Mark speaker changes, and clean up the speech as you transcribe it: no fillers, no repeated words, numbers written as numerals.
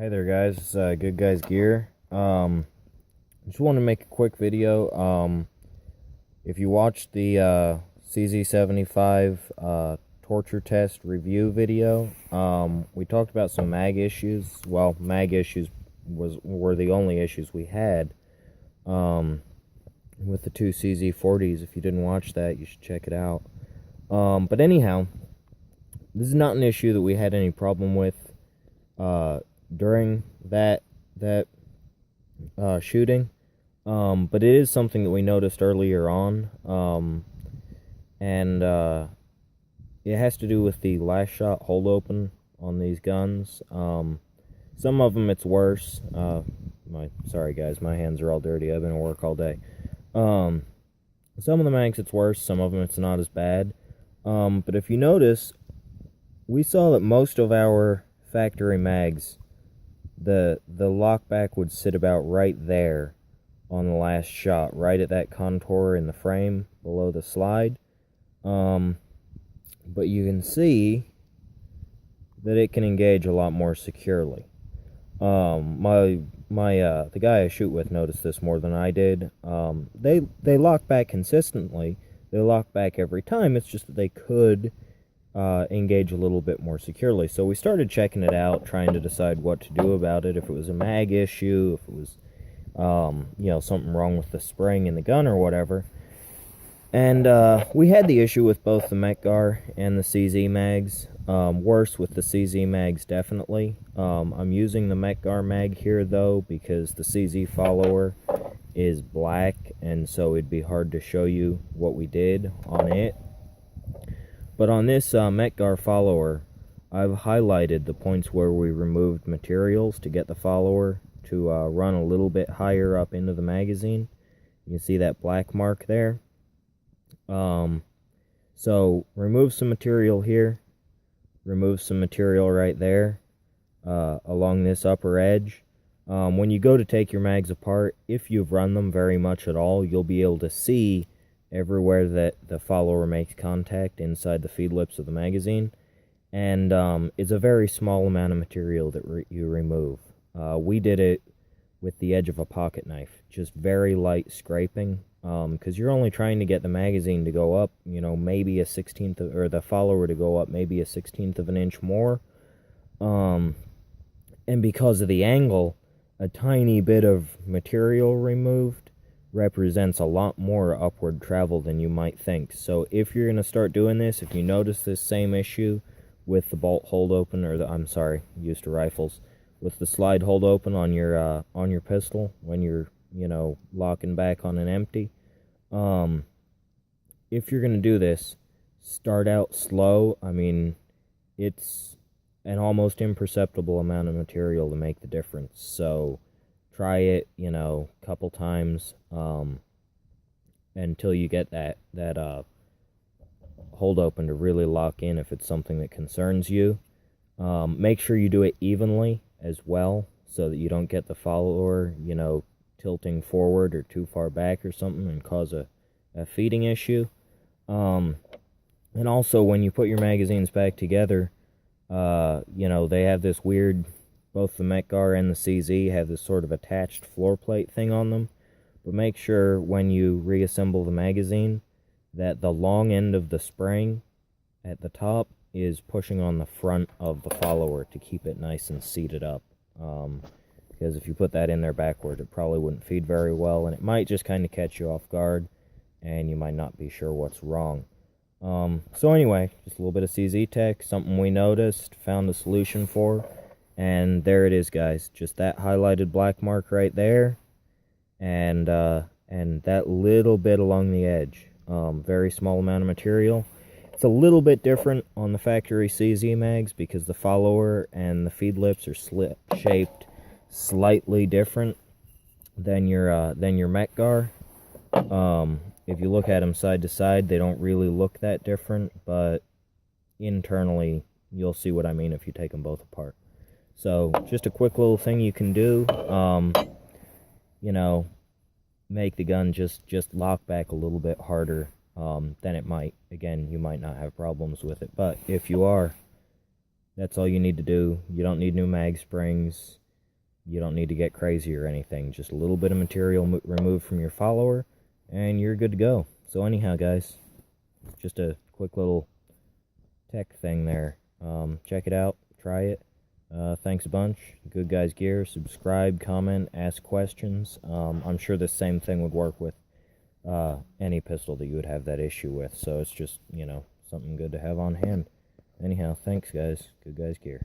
Speaker 1: Hey there guys, it's Good Guys Gear. Just want to make a quick video. If you watched the CZ75 torture test review video, we talked about some mag issues. Well, mag issues were the only issues we had with the two CZ40s. If you didn't watch that, you should check it out. But anyhow, this is not an issue that we had any problem with during that shooting, but it is something that we noticed earlier on, and it has to do with the last shot hold open on these guns. Some of them it's worse. Sorry guys, my hands are all dirty. I've been at work all day. Some of the mags it's worse. Some of them it's not as bad. But if you notice, we saw that most of our factory mags, the lockback would sit about right there on the last shot, right at that contour in the frame below the slide. But you can see that it can engage a lot more securely. The guy I shoot with noticed this more than I did. They lock back consistently. They lock back every time. It's just that they could engage a little bit more securely. So we started checking it out, trying to decide what to do about it, if it was a mag issue, if it was something wrong with the spring in the gun or whatever. And we had the issue with both the Metgar and the CZ mags. Worse with the CZ mags, definitely. I'm using the Metgar mag here though, because the CZ follower is black, and so it'd be hard to show you what we did on it. But on this Metgar follower, I've highlighted the points where we removed materials to get the follower to run a little bit higher up into the magazine. You can see that black mark there. So remove some material here, remove some material right there along this upper edge. When you go to take your mags apart, if you've run them very much at all, you'll be able to see everywhere that the follower makes contact inside the feed lips of the magazine, and it's a very small amount of material that you remove. We did it with the edge of a pocket knife, just very light scraping, because you're only trying to get the magazine to go up, maybe a 1/16 or the follower to go up maybe a 1/16 of an inch more, and because of the angle, a tiny bit of material removed represents a lot more upward travel than you might think. So if you're going to start doing this, if you notice this same issue with the bolt hold open, or used to rifles, with the slide hold open on your pistol when you're locking back on an empty, if you're going to do this, start out slow. I mean, it's an almost imperceptible amount of material to make the difference. So try it, a couple times until you get that hold open to really lock in if it's something that concerns you. Make sure you do it evenly as well, so that you don't get the follower, tilting forward or too far back or something and cause a feeding issue. And also, when you put your magazines back together, they have this weird, both the Metgar and the CZ have this sort of attached floor plate thing on them. But make sure when you reassemble the magazine that the long end of the spring at the top is pushing on the front of the follower to keep it nice and seated up. Because if you put that in there backward, it probably wouldn't feed very well, and it might just kind of catch you off guard, and you might not be sure what's wrong. So anyway, just a little bit of CZ tech, something we noticed, found a solution for, and there it is, guys. Just that highlighted black mark right there, and that little bit along the edge. Very small amount of material. It's a little bit different on the factory CZ mags because the follower and the feed lips are shaped slightly different than your Metgar. If you look at them side to side, they don't really look that different, but internally, you'll see what I mean if you take them both apart. So, just a quick little thing you can do, make the gun just lock back a little bit harder than it might. Again, you might not have problems with it, but if you are, that's all you need to do. You don't need new mag springs. You don't need to get crazy or anything. Just a little bit of material removed from your follower, and you're good to go. So anyhow, guys, just a quick little tech thing there. Check it out. Try it. Thanks a bunch. Good Guys Gear. Subscribe, comment, ask questions. I'm sure the same thing would work with any pistol that you would have that issue with. So it's just, something good to have on hand. Anyhow, thanks, guys. Good Guys Gear.